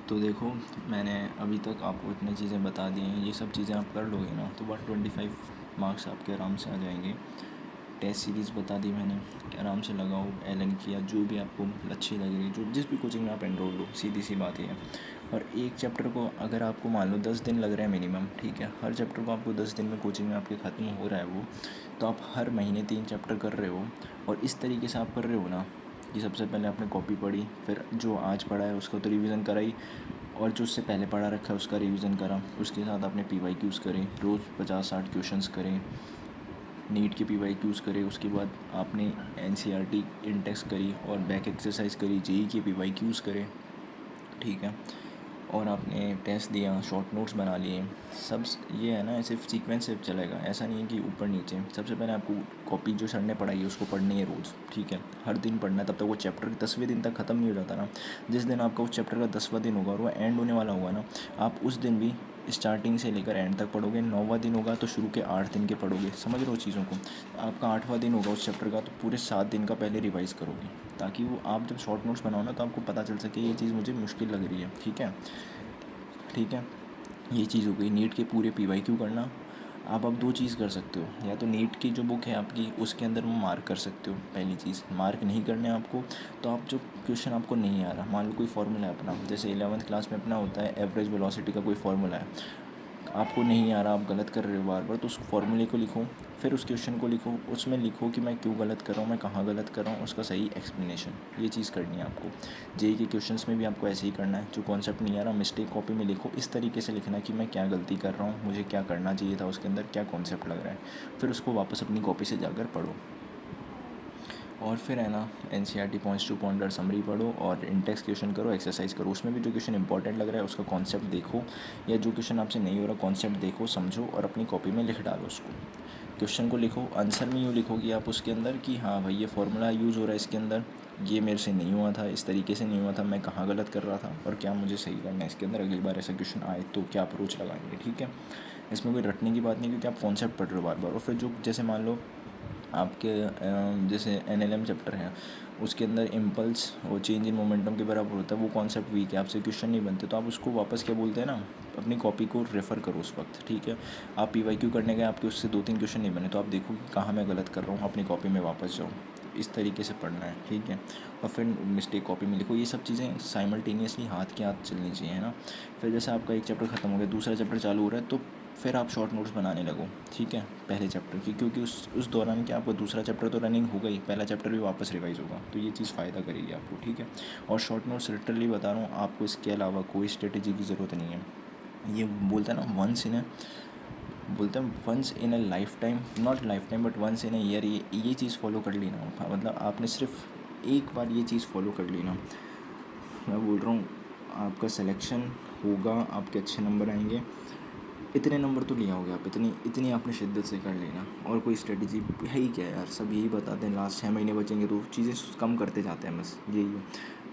तो देखो, मैंने अभी तक आपको इतनी चीज़ें बता दी हैं, ये सब चीज़ें आप कर लोगे ना तो 125 मार्क्स आपके आराम से आ जाएंगे। टेस्ट सीरीज़ बता दी मैंने कि आराम से लगाओ, एलन की या जो भी आपको अच्छी लग रही है, जो जिस भी कोचिंग में आप एनरोल लो, सीधी सी बात है। और एक चैप्टर को अगर आपको मान लो 10 दिन लग रहे हैं मिनिमम, ठीक है, हर चैप्टर को आपको 10 दिन में कोचिंग में आपके ख़त्म हो रहा है वो, तो आप हर महीने 3 चैप्टर कर रहे हो। और इस तरीके से आप कर रहे हो ना कि सबसे पहले आपने कॉपी पढ़ी, फिर जो आज पढ़ा है उसका तो रिवीजन कराई, और जो उससे पहले पढ़ा रखा है उसका रिवीजन करा, उसके साथ आपने PYQs करें, रोज़ 50-60 क्वेश्चंस करें, नीट के PYQs करें, उसके बाद आपने NCERT इंटेक्स करी और बैक एक्सरसाइज करी, JEE के PYQs करें, ठीक है, और आपने टेस्ट दिया, शॉर्ट नोट्स बना लिए, सब ये है ना, सिर्फ सीक्वेंस से चलेगा, ऐसा नहीं है कि ऊपर नीचे। सबसे पहले आपको कॉपी जो सर ने पढ़ाई है उसको पढ़नी है रोज़, ठीक है, हर दिन पढ़ना है, तब तक वो चैप्टर 10वें दिन तक ख़त्म नहीं हो जाता ना। जिस दिन आपका उस चैप्टर का 10वां दिन होगा और वो एंड होने वाला होगा ना, आप उस दिन भी स्टार्टिंग से लेकर एंड तक पढ़ोगे। 9वां दिन होगा तो शुरू के 8 दिन के पढ़ोगे, समझ रहे हो चीज़ों को। आपका 8वां दिन होगा उस चैप्टर का, तो पूरे 7 दिन का पहले रिवाइज़ करोगे, ताकि वो आप जब शॉर्ट नोट्स बनाओ ना तो आपको पता चल सके ये चीज़ मुझे मुश्किल लग रही है, ठीक है। ठीक है, ये चीज़ हो गई। नीट के पूरे PYQ करना। आप अब दो चीज़ कर सकते हो, या तो नीट की जो बुक है आपकी उसके अंदर वो मार्क कर सकते हो। पहली चीज़, मार्क नहीं करने आपको तो आप जो क्वेश्चन आपको नहीं आ रहा, मान लो कोई फार्मूला है अपना, जैसे 11th क्लास में अपना होता है एवरेज वेलोसिटी का कोई फार्मूला है, आपको नहीं आ रहा, आप गलत कर रहे हो बार बार, तो उस फॉर्मूले को लिखो, फिर उस क्वेश्चन को लिखो, उसमें लिखो कि मैं क्यों गलत कर रहा हूँ, मैं कहाँ गलत कर रहा हूँ, उसका सही एक्सप्लेनेशन। ये चीज़ करनी है आपको। JEE के क्वेश्चंस में भी आपको ऐसे ही करना है। जो कॉन्सेप्ट नहीं आ रहा, मिस्टेक कॉपी में लिखो, इस तरीके से लिखना कि मैं क्या गलती कर रहा हूँ, मुझे क्या करना चाहिए था उसके अंदर, क्या कॉन्सेप्ट लग रहा है, फिर उसको वापस अपनी कॉपी से जाकर पढ़ो। और फिर है ना, NCERT points to pointer summary पढ़ो और इंटेक्स क्वेश्चन करो, एक्सरसाइज करो। उसमें भी जो क्वेश्चन इंपॉर्टेंट लग रहा है उसका कॉन्सेप्ट देखो, या जो क्वेश्चन आपसे नहीं हो रहा कॉन्सेप्ट देखो, समझो और अपनी कॉपी में लिख डालो उसको। क्वेश्चन को लिखो, आंसर में यूँ लिखोगे आप उसके अंदर कि हाँ भाई ये फार्मूला यूज़ हो रहा है इसके अंदर, ये मेरे से नहीं हुआ था, इस तरीके से नहीं हुआ था, मैं कहाँ गलत कर रहा था और क्या मुझे सही करना है इसके अंदर, अगली बार ऐसा क्वेश्चन आए तो क्या अप्रोच लगाएंगे, ठीक है। इसमें कोई रटने की बात नहीं, क्योंकि आप कॉन्सेप्ट पढ़ रहे हो बार बार। और फिर जो जैसे मान लो आपके जैसे NLM चैप्टर है, उसके अंदर इम्पल्स और चेंज इन मोमेंटम के बराबर होता है, वो कॉन्सेप्ट वीक है, आपसे क्वेश्चन नहीं बनते, तो आप उसको वापस क्या बोलते हैं ना, अपनी कॉपी को रेफ़र करो उस वक्त, ठीक है। आप PYQ करने गए, आपके उससे 2-3 क्वेश्चन नहीं बने, तो आप देखो कि कहाँ मैं गलत कर रहा हूँ, अपनी कॉपी में वापस जाओ। इस तरीके से पढ़ना है, ठीक है। और फिर मिस्टेक कॉपी में लिखो। ये सब चीज़ें साइमल्टेनियसली हाथ के हाथ चलनी चाहिए, है ना। फिर जैसे आपका एक चैप्टर ख़त्म हो गया, दूसरा चैप्टर चालू हो रहा है, तो फिर आप शॉर्ट नोट्स बनाने लगो, ठीक है, पहले चैप्टर की, क्योंकि उस दौरान क्या आपको दूसरा चैप्टर तो रनिंग हो गई, पहला चैप्टर भी वापस रिवाइज़ होगा, तो ये चीज़ फ़ायदा करेगी आपको, ठीक है। और शॉर्ट नोट्स लिटरली बता रहा हूँ आपको, इसके अलावा कोई स्ट्रेटेजी की ज़रूरत नहीं है। ये बोलते हैं ना, once in a life time, not life time but once in a year, ये चीज़ फॉलो कर ली ना, मतलब आपने सिर्फ एक बार ये चीज़ फॉलो कर ली ना, मैं बोल रहा हूँ आपका सिलेक्शन होगा, आपके अच्छे नंबर आएंगे। इतने नंबर तो ले आओगे आप, इतनी इतनी आपने शिद्दत से कर लेना। और कोई स्ट्रेटजी है ही क्या यार, सब यही बताते हैं, लास्ट 6 महीने बचेंगे तो चीज़ें कम करते जाते हैं, बस यही है,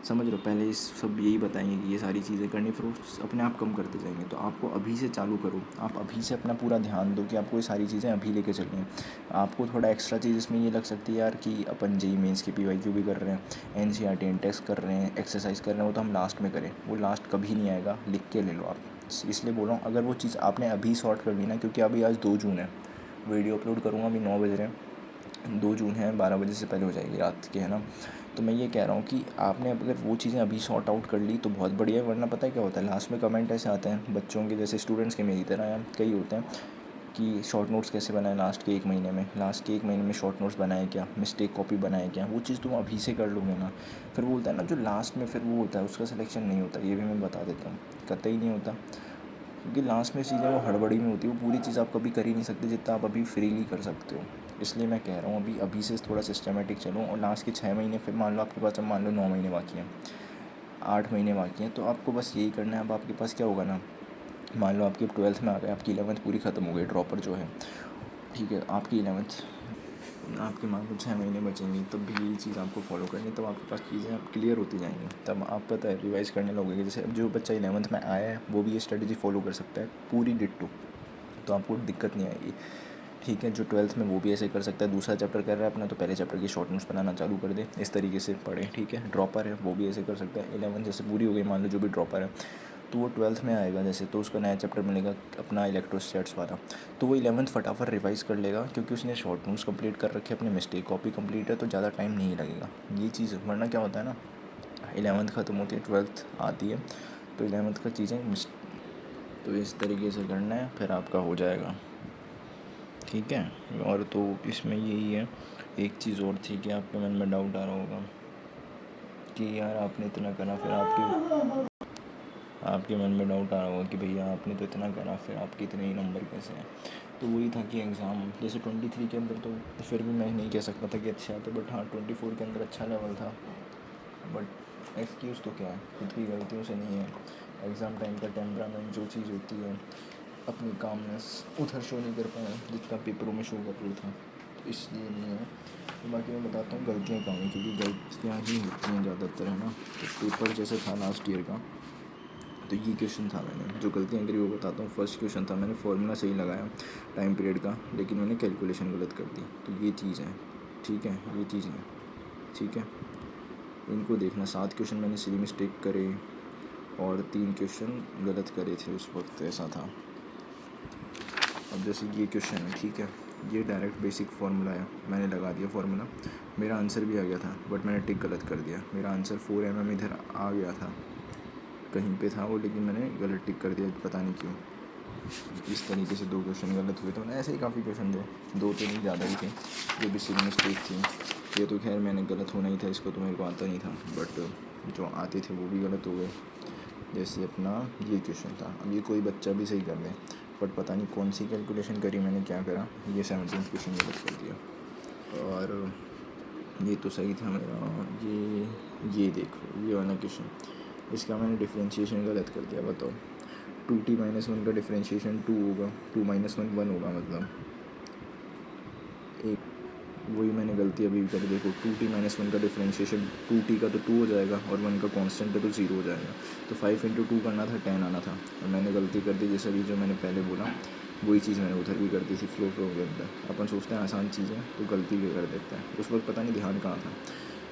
समझ लो। पहले सब यही बताएंगे कि ये सारी चीज़ें करनी, फिर वो अपने आप कम करते जाएंगे। तो आपको अभी से चालू करो, आप अभी से अपना पूरा ध्यान दो कि आपको ये सारी चीज़ें अभी लेके चलनी है। आपको थोड़ा एक्स्ट्रा चीज़ इसमें ये लग सकती है यार कि अपन JEE मेंस की PYQ भी कर रहे हैं, NCERT इंटेक्स कर रहे हैं, एक्सरसाइज कर रहे हैं, वो तो हम लास्ट में करें, वो लास्ट कभी नहीं आएगा, लिख के ले लो आप। इसलिए बोल रहा हूँ, अगर वो चीज़ आपने अभी सॉर्ट कर ली ना, क्योंकि अभी आज 2 जून है, वीडियो अपलोड करूँगा अभी 9 बज रहे हैं, 2 जून है, 12 बजे से पहले हो जाएगी रात के, है ना। तो मैं ये कह रहा हूँ कि आपने अगर वो चीज़ें अभी सॉर्ट आउट कर ली तो बहुत बढ़िया है, वरना पता है क्या होता है, लास्ट में कमेंट ऐसे आते हैं बच्चों के, जैसे स्टूडेंट्स के मेरी तरह हैं, कई होते हैं कि शॉर्ट नोट्स कैसे बनाए लास्ट के 1 महीने में शॉर्ट नोट्स बनाए क्या, मिस्टेक कॉपी बनाए क्या। वो चीज़ तुम अभी से कर लोगे ना, फिर वो बोलता है ना जो लास्ट में फिर वो होता है उसका सिलेक्शन नहीं होता, ये भी मैं बता देता हूँ, कतई नहीं होता। क्योंकि लास्ट में चीज़ें वो हड़बड़ी में होती है, वो पूरी चीज़ आप कभी कर ही नहीं सकते जितना आप अभी फ्रीली कर सकते हो। इसलिए मैं कह रहा हूँ अभी से थोड़ा सिस्टमेटिक चलो, और लास्ट के 6 महीने, फिर मान लो आपके पास, अब मान लो 9 महीने बाकी हैं, 8 महीने बाकी हैं, तो आपको बस यही करना है। अब आपके पास क्या होगा ना, मान लो आपकी 12th में आ गए, आपकी 11th पूरी ख़त्म हो गई, ड्रॉपर जो है, ठीक है, आपकी 11th, आपके मान लो 6 महीने बचेंगे, तब भी यही चीज़ आपको फॉलो करनी है, तब आपके पास चीज़ें अब क्लियर होती जाएंगी, तब आप पता है रिवाइज़ करने लगोगे। जैसे अब जो बच्चा 11th में आया है वो भी ये स्ट्रेटजी फॉलो कर सकता है, पूरी डिट्टो, तो आपको दिक्कत नहीं आएगी, ठीक है। जो 12th में वो भी ऐसे कर सकता है, दूसरा चैप्टर कर रहा है अपना तो पहले चैप्टर की शॉर्ट नोट्स बनाना चालू कर दे, इस तरीके से पढ़े। ठीक है। ड्रॉपर है वो भी ऐसे कर सकता है। 11 जैसे पूरी हो गई मान लो, जो भी ड्रॉपर है तो वो 12th में आएगा जैसे, तो उसको नया चैप्टर मिलेगा अपना इलेक्ट्रोस्टैट्स वाला, तो वो 11th फटाफट रिवाइज़ कर लेगा क्योंकि उसने शॉर्ट नोट्स कंप्लीट कर रखे, अपने मिस्टेक कॉपी कंप्लीट है, तो ज़्यादा टाइम नहीं लगेगा। ये चीज़, वरना क्या होता है ना, 11th ख़त्म होती है 12th आती है, तो 11th का चीज़ें तो इस तरीके से करना है, फिर आपका हो जाएगा। ठीक है। और तो इसमें यही है। एक चीज़ और थी कि आपके मन में डाउट आ रहा होगा कि यार आपने इतना करा, फिर आपके मन में डाउट आ रहा होगा कि भैया आपने तो इतना करा, फिर आपके इतने ही नंबर कैसे हैं। तो वही था कि एग्ज़ाम जैसे 23 के अंदर तो फिर भी मैं नहीं कह सकता था कि अच्छे आते, बट हाँ 24 के अंदर अच्छा लेवल था। बट एक्सक्यूज़ तो क्या है, खुद की गलतियों से नहीं है। एग्ज़ाम टाइम का टेम्परामेंट जो चीज़ होती है, अपनी कामनेस उधर शो नहीं कर पाया जितना पेपरों में शो कर रहा था, तो इसलिए नहीं है। तो बाकी मैं बताता हूँ गलतियाँ कहाँ हुई, क्योंकि गलतियाँ ही होती हैं ज़्यादातर, है ना। तो पेपर जैसे था लास्ट ईयर का, तो ये क्वेश्चन था, मैंने जो गलतियाँ करी वो बताता हूँ। फर्स्ट क्वेश्चन था, मैंने फार्मूला सही लगाया टाइम पीरियड का, लेकिन मैंने कैलकुलेशन गलत कर दी, तो ये चीज़ है। ठीक है, ये चीज़ है। ठीक है, इनको देखना। 7 क्वेश्चन मैंने सिली मिस्टेक करे और 3 क्वेश्चन गलत करे थे उस वक्त, ऐसा था। अब जैसे ये क्वेश्चन है, ठीक है, ये डायरेक्ट बेसिक फार्मूला है, मैंने लगा दिया फार्मूला, मेरा आंसर भी आ गया था, बट मैंने टिक गलत कर दिया। मेरा आंसर 4 mm इधर आ गया था, कहीं पे था वो, लेकिन मैंने गलत टिक कर दिया, पता नहीं क्यों। इस तरीके से 2 क्वेश्चन गलत हुए। तो ऐसे ही काफ़ी क्वेश्चन थे, 2 तो नहीं ज़्यादा ही थे जो भी सिली मिस्टेक थी। ये तो खैर मैंने गलत होना ही था, इसको तो मेरे को आता नहीं था, बट जो आते थे वो भी गलत हो गए। जैसे अपना ये क्वेश्चन था, अब ये कोई बच्चा भी सही कर दे, बट पता नहीं कौन सी कैलकुलेशन करी मैंने, क्या करा, ये 17th क्वेश्चन गलत कर दिया। और ये तो सही था मेरा, ये देखो ये वाला क्वेश्चन, इसका मैंने डिफ्रेंशिएशन गलत कर दिया। बताओ 2t-1 का डिफ्रेंशिएशन 2 होगा, 2 - 1 1 होगा, मतलब एक वही मैंने गलती अभी कर, देखो 2t - 1 का डिफ्रेंशिएशन 2t का तो 2 हो जाएगा और 1 का कांस्टेंट है तो 0 हो जाएगा, तो 5 × 2 करना था, 10 आना था, और मैंने गलती कर दी। जैसे अभी जो मैंने पहले बोला वही चीज़ मैंने उधर भी कर दी थी, फ्लो के अंदर। अपन सोचते हैं आसान चीज़ें तो गलती भी कर देते हैं, उस वक्त पता नहीं ध्यान कहाँ था।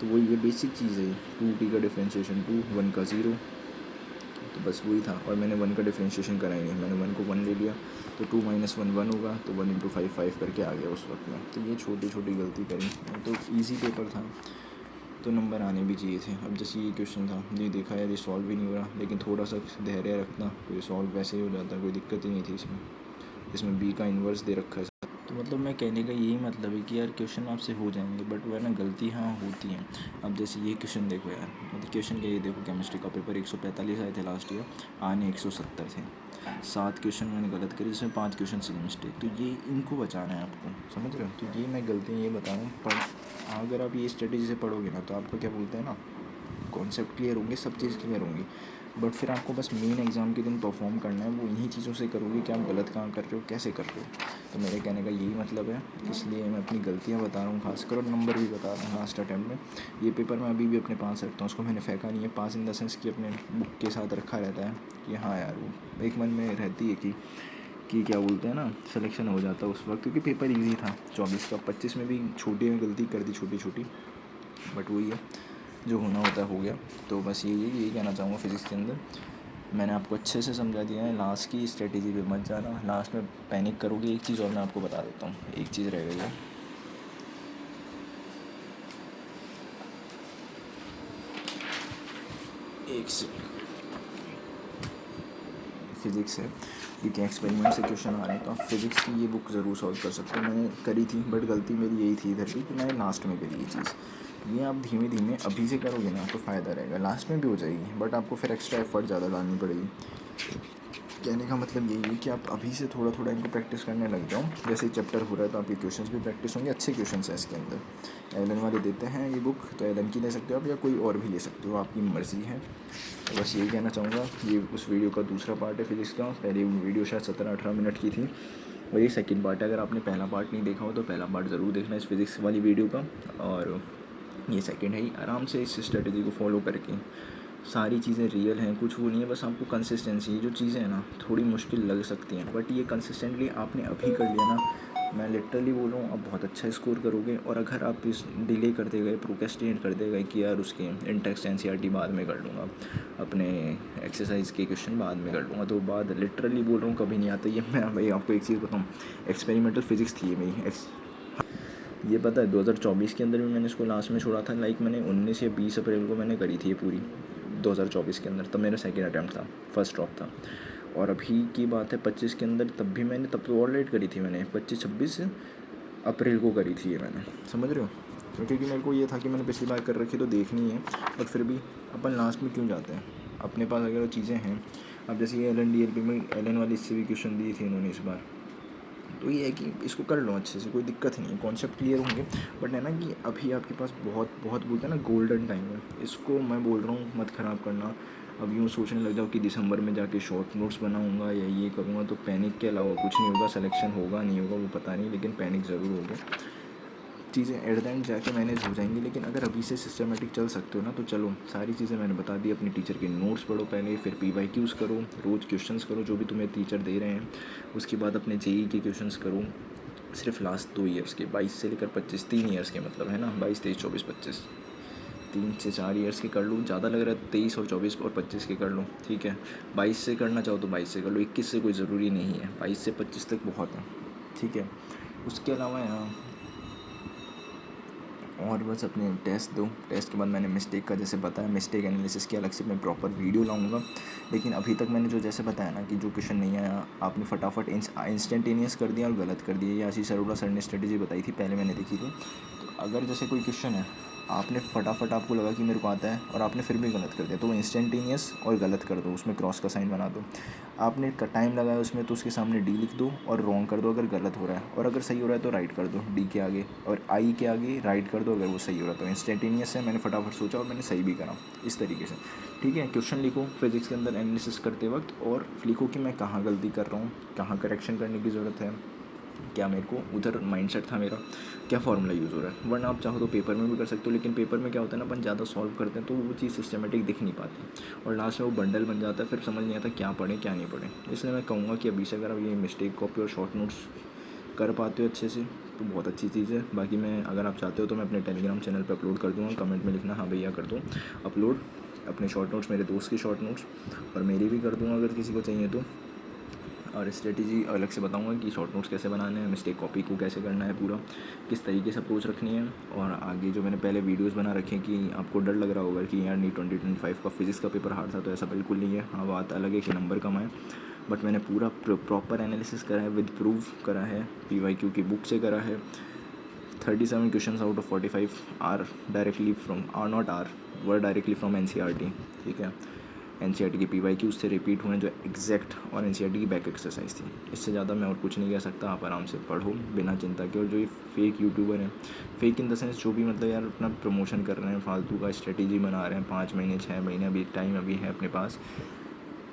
तो वही ये बेसिक चीज़ है, 2t का डिफ्रेंशिएशन 2, 1 का 0, तो बस वही था। और मैंने 1 का डिफ्रेंशिएशन करा ही नहीं, मैंने 1 को 1 ले लिया, तो 2 - 1 1 होगा, तो 1 × 5 5 करके आ गया उस वक्त में। तो ये छोटी छोटी गलती करी, तो ईजी पेपर था तो नंबर आने भी चाहिए थे। अब जैसे ये क्वेश्चन था, ये देखा यार ये सॉल्व भी नहीं हो रहा, लेकिन थोड़ा सा धैर्य रखना तो ये सॉल्व वैसे ही हो जाता, कोई दिक्कत ही नहीं थी इसमें b का इन्वर्स दे रखा है। तो मतलब मैं कहने का यही मतलब है कि यार क्वेश्चन आपसे हो जाएंगे, बट वह ना गलती हाँ होती हैं। अब जैसे ये क्वेश्चन देखो यार, मतलब क्वेश्चन क्या, ये देखो केमिस्ट्री का पेपर 145 आए थे लास्ट ईयर, आने 170 थे। 7 क्वेश्चन मैंने गलत करी, जिसमें 5 क्वेश्चन सिली मिस्टेक, तो ये इनको बचाना है आपको, समझ रहे हो। तो ये मैं गलतियाँ ये बता रहा हूँ, पर अगर आप ये स्ट्रेटेजी से पढ़ोगे ना तो आपको क्या बोलते हैं ना, कॉन्सेप्ट क्लियर होंगे, सब चीज़ क्लियर होंगी, बट फिर आपको बस मेन एग्ज़ाम के दिन परफॉर्म करना है। वो इन्हीं चीज़ों से करोगे कि आप गलत कहाँ कर रहे हो, कैसे कर रहे हो। तो मेरे कहने का यही मतलब है, इसलिए मैं अपनी गलतियाँ बता रहा हूँ खासकर, और नंबर भी बता रहा हूँ लास्ट अटैम्प्ट में। ये पेपर मैं अभी भी अपने पास रखता हूँ, उसको मैंने फेंका नहीं है। पास इन द सेंस कि अपने बुक के साथ रखा रहता है कि हाँ यार, वो एक मन में रहती है कि क्या बोलते हैं ना, सिलेक्शन हो जाता है उस वक्त, क्योंकि पेपर ईजी था 24 का। 25 में भी छोटी में गलती कर दी, छोटी छोटी, बट वही है, जो होना होता है हो गया। तो बस यही कहना चाहूँगा फिज़िक्स के अंदर। मैंने आपको अच्छे से समझा दिया है, लास्ट की स्ट्रेटेजी पे मत जाना, लास्ट में पैनिक करोगे। एक चीज़ और मैं आपको बता देता हूँ, एक चीज़ रह गई है, एक सेकंड, फिज़िक्स है, क्योंकि एक्सपेरिमेंट से क्वेश्चन आ रहे हैं, तो आप फिज़िक्स की ये बुक ज़रूर सॉल्व कर सकते हो। मैंने करी थी, बट गलती मेरी यही थी इधर की कि मैंने लास्ट में करी ये चीज़। ये आप धीमे धीमे अभी से करोगे ना तो फ़ायदा रहेगा, लास्ट में भी हो जाएगी, बट आपको फिर एक्स्ट्रा एफर्ट ज़्यादा डालनी पड़ेगी। कहने का मतलब यही है कि आप अभी से थोड़ा थोड़ा इनको प्रैक्टिस करने लग जाओ। जैसे चैप्टर हो रहा है तो आपके क्वेश्चंस भी प्रैक्टिस होंगे, अच्छे क्वेश्चंस हैं इसके अंदर। एलन वाले देते हैं ये बुक, तो एलन की ले सकते हो आप, या कोई और भी ले सकते हो, आपकी मर्ज़ी है। तो बस यही कहना चाहूँगा। ये उस वीडियो का दूसरा पार्ट है फिज़िक्स का। पहले वीडियो शायद 17-18 मिनट की थी, और ये सेकंड पार्ट है। अगर आपने पहला पार्ट नहीं देखा हो तो पहला पार्ट ज़रूर देखना इस फिज़िक्स वाली वीडियो का, और ये सेकंड है ही। आराम से इस स्ट्रेटजी को फॉलो करके सारी चीज़ें रियल हैं, कुछ वो नहीं है, बस आपको कंसिस्टेंसी, जो चीज़ें हैं ना थोड़ी मुश्किल लग सकती हैं, बट ये कंसिस्टेंटली आपने अभी कर लिया ना, मैं लिटरली बोल रहा हूँ, आप बहुत अच्छा स्कोर करोगे। और अगर आप इस डिले करते गए, प्रोक्रेस्टिनेट करते गए कि यार उसके इंटेक्स्ट एनसीईआरटी बाद में कर लूँगा, अपने एक्सरसाइज के क्वेश्चन बाद में कर लूँगा, तो बाद लिटरली बोल रहा हूँ कभी नहीं आता ये। मैं भाई आपको एक चीज़ बताऊँ, एक्सपेरिमेंटल फिजिक्स थी ये मेरी, ये पता है 2024 के अंदर भी मैंने इसको लास्ट में छोड़ा था। लाइक मैंने 19 या 20 अप्रैल को मैंने करी थी ये पूरी 2024 के अंदर, तब मेरा सेकंड अटैम्प्ट था, फर्स्ट ड्रॉप था। और अभी की बात है 25 के अंदर, तब भी मैंने, तब तो और लेट करी थी मैंने, 25-26 अप्रैल को करी थी ये मैंने, समझ रहे हो। क्योंकि मेरे को ये था कि मैंने पिछली बार कर रखी तो देखनी है, और फिर भी अपन लास्ट में क्यों जाते हैं, अपने पास अगर वो चीज़ें हैं। अब जैसे ये LNDLP में LN वाली इससे भी क्वेश्चन दिए थे इन्होंने इस बार, तो ये है कि इसको कर लो अच्छे से, कोई दिक्कत नहीं है, कॉन्सेप्ट क्लियर होंगे। बट है ना कि अभी आपके पास बहुत बहुत बोलते हैं ना गोल्डन टाइम है, इसको मैं बोल रहा हूँ मत ख़राब करना। अब यूँ सोचने लग जाओ कि दिसंबर में जाके शॉर्ट नोट्स बनाऊँगा या ये करूँगा, तो पैनिक के अलावा कुछ नहीं होगा। सिलेक्शन होगा नहीं होगा वो पता नहीं, लेकिन पैनिक ज़रूर होगा। चीज़ें एट द एंड जाके मैनेज हो जाएंगी, लेकिन अगर अभी से सिस्टमेटिक चल सकते हो ना, तो चलो। सारी चीज़ें मैंने बता दी, अपनी टीचर के नोट्स पढ़ो पहले, फिर PYQs करो, रोज़ क्वेश्चंस करो जो भी तुम्हें टीचर दे रहे हैं, उसके बाद अपने JEE के क्वेश्चंस करो, सिर्फ लास्ट 2 ईयर्स के, 22 से लेकर 25, 3 ईयर्स के मतलब है ना, 22, 23, 24, 25, 3 से 4 ईयर्स के कर लो। ज़्यादा लग रहा है 23 और 24 और 25 के कर लो, ठीक है। 22 से करना चाहो तो 22 से कर लो, 21 से कोई ज़रूरी नहीं है, 22 से 25 तक बहुत है, ठीक है। उसके अलावा यहाँ और बस अपने टेस्ट दो। टेस्ट के बाद मैंने मिस्टेक का जैसे बताया, मिस्टेक एनालिसिस की अलग से मैं प्रॉपर वीडियो लाऊंगा। लेकिन अभी तक मैंने जो जैसे बताया ना कि जो क्वेश्चन नहीं आया आपने फटाफट इंस्टेंटेनियस कर दिया और गलत कर दिया, ये आशीष अरोड़ा सर ने स्ट्रेटेजी बताई थी, पहले मैंने देखी थी। तो अगर जैसे कोई क्वेश्चन है, आपने फटाफट, आपको लगा कि मेरे को आता है और आपने फिर भी गलत कर दिया, तो वो इंस्टेंटेनियस और गलत कर दो, उसमें क्रॉस का साइन बना दो। आपने टाइम लगाया उसमें, तो उसके सामने डी लिख दो और रॉन्ग कर दो अगर गलत हो रहा है, और अगर सही हो रहा है तो राइट कर दो डी के आगे, और आई के आगे राइट कर दो अगर वो सही हो रहा है तो। इंस्टेंटेनियस है, मैंने फटाफट सोचा और मैंने सही भी करा इस तरीके से, ठीक है। क्वेश्चन लिखो फिजिक्स के अंदर एनालिसिस करते वक्त, और लिखो कि मैं कहाँ गलती कर रहा हूँ, कहाँ करेक्शन करने की ज़रूरत है, क्या मेरे को उधर माइंडसेट था मेरा, क्या फार्मूला यूज़ हो रहा है। वरना आप चाहो तो पेपर में भी कर सकते हो, लेकिन पेपर में क्या होता है ना, अपन ज़्यादा सॉल्व करते हैं तो वो चीज़ सिस्टमेटिक दिख नहीं पाती, और लास्ट में वो बंडल बन जाता है, फिर समझ नहीं आता क्या पढ़ें क्या नहीं पढ़ें। इसलिए मैं कहूँगा कि अभी से अगर आप ये मिस्टेक कॉपी और शॉर्ट नोट्स कर पाते हो अच्छे से तो बहुत अच्छी चीज़ है। बाकी मैं, अगर आप चाहते हो तो मैं अपने टेलीग्राम चैनल पर अपलोड कर दूँगा, कमेंट में लिखना हाँ भैया कर दो अपलोड अपने शॉर्ट नोट्स, मेरे दोस्त के शॉर्ट नोट्स, और मेरी भी कर दूँगा अगर किसी को चाहिए तो। और स्ट्रेटेजी अलग से बताऊंगा कि शॉर्ट नोट्स कैसे बनाने हैं, मिस्टेक कॉपी को कैसे करना है, पूरा किस तरीके से अप्रोच रखनी है। और आगे जो मैंने पहले वीडियोस बना रखे हैं, कि आपको डर लग रहा होगा कि यार नहीं 2025 का फिजिक्स का पेपर हार्ड था, तो ऐसा बिल्कुल नहीं है। हाँ, बात अलग है कि नंबर कम आए, बट मैंने पूरा प्रॉपर एनालिसिस करा है, विद प्रूफ करा है, PYQ की बुक से करा है। 37 question out of 45 are directly from, are not are, were directly from NCERT, ठीक है। NCERT की PYQ उससे रिपीट हुए जो एग्जैक्ट, और NCERT की बैक एक्सरसाइज थी। इससे ज़्यादा मैं और कुछ नहीं कह सकता। आप आराम से पढ़ो बिना चिंता के। और जो ये फेक यूट्यूबर हैं, फेक इन द सेंस जो भी मतलब यार अपना प्रमोशन कर रहे हैं, फालतू का स्ट्रेटेजी बना रहे हैं, 5 महीने 6 महीने अभी टाइम अभी है अपने पास,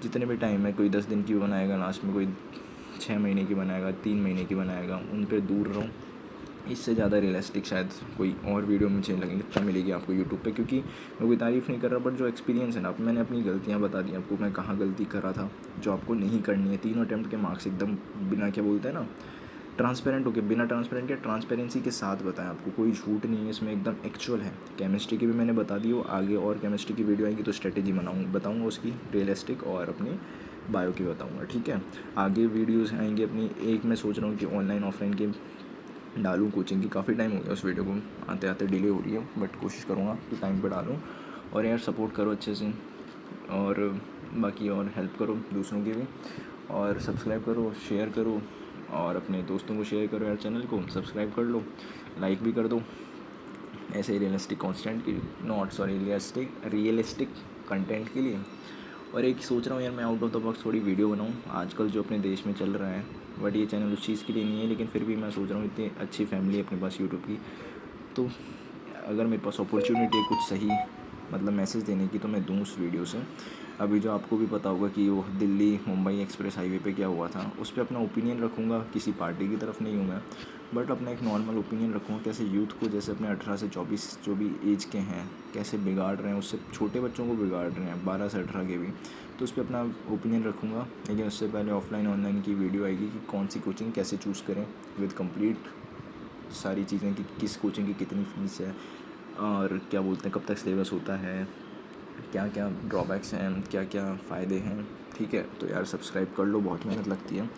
जितने भी टाइम है, कोई 10 दिन की बनाएगा लास्ट में, कोई 6 महीने की बनाएगा, 3 महीने की बनाएगा, उन पर दूर रहो। इससे ज़्यादा रियलिस्टिक शायद कोई और वीडियो मुझे लगता मिलेगी आपको यूट्यूब पे, क्योंकि मैं कोई तारीफ़ नहीं कर रहा, बट जो एक्सपीरियंस है ना, मैंने अपनी गलतियाँ बता दी आपको, मैं कहाँ गलती कर रहा था, जो आपको नहीं करनी है। तीनों अटैम्प्ट के मार्क्स एकदम बिना, क्या बोलते हैं ना, ट्रांसपेरेंट होकर, बिना ट्रांसपेरेंट या ट्रांसपेरेंसी के साथ बताएं आपको, कोई झूठ नहीं है इसमें, एकदम एक्चुअल है। केमिस्ट्री की भी मैंने बता दी, वो आगे और केमिस्ट्री की वीडियो आएगी तो स्ट्रेटेजी बताऊँगा उसकी रियलिस्टिक, और अपनी बायो की बताऊँगा, ठीक है। आगे वीडियोज़ आएंगी अपनी, एक मैं सोच रहा हूँ कि ऑनलाइन ऑफलाइन के डालूँ कोचिंग की। काफ़ी टाइम हो गया उस वीडियो को आते आते, डिले हो रही है, बट कोशिश करूँगा कि टाइम पे डालूँ। और यार सपोर्ट करो अच्छे से, और बाकी और हेल्प करो दूसरों की भी, और सब्सक्राइब करो, शेयर करो, और अपने दोस्तों को शेयर करो यार, चैनल को सब्सक्राइब कर लो, लाइक भी कर दो। ऐसे ही रियलिस्टिक कॉन्टेंट की, नॉट सॉरी रियलिस्टिक कंटेंट के लिए। और एक सोच रहा हूँ यार मैं आउट ऑफ द बॉक्स थोड़ी वीडियो बनाऊँ, आजकल जो अपने देश में चल रहा है, बट ये चैनल उस चीज़ के लिए नहीं है, लेकिन फिर भी मैं सोच रहा हूँ इतनी अच्छी फैमिली है अपने पास यूट्यूब की, तो अगर मेरे पास अपॉर्चुनिटी है कुछ सही मतलब मैसेज देने की, तो मैं दूँ उस वीडियो से। अभी जो आपको भी पता होगा कि वो दिल्ली मुंबई एक्सप्रेस हाईवे पे क्या हुआ था, उस पर अपना ओपिनियन रखूँगा, किसी पार्टी की तरफ नहीं हूँ मैं, बट अपना एक नॉर्मल ओपिनियन रखूँगा कैसे यूथ को, जैसे अपने 18 से 24 जो भी एज के हैं कैसे बिगाड़ रहे हैं, उससे छोटे बच्चों को बिगाड़ रहे हैं 12 से 18 के भी, तो उस पर अपना ओपिनियन रखूँगा। लेकिन उससे पहले ऑफलाइन ऑनलाइन की वीडियो आएगी कि कौन सी कोचिंग कैसे चूज़ करें, विद कंप्लीट सारी चीज़ें कि किस कोचिंग की कितनी फ़ीस है और क्या बोलते हैं कब तक सिलेबस होता है, क्या क्या ड्रॉबैक्स हैं, क्या क्या फ़ायदे हैं। ठीक है, तो यार सब्सक्राइब कर लो, बहुत मेहनत लगती है।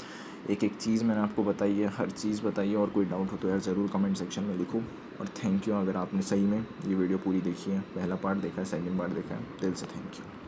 एक एक चीज़ मैंने आपको बताई है, हर चीज़ बताई है, और कोई डाउट हो तो यार ज़रूर कमेंट सेक्शन में लिखो। और थैंक यू अगर आपने सही में ये वीडियो पूरी देखी है, पहला पार्ट देखा है, सेकंड पार्ट देखा है, दिल से थैंक यू।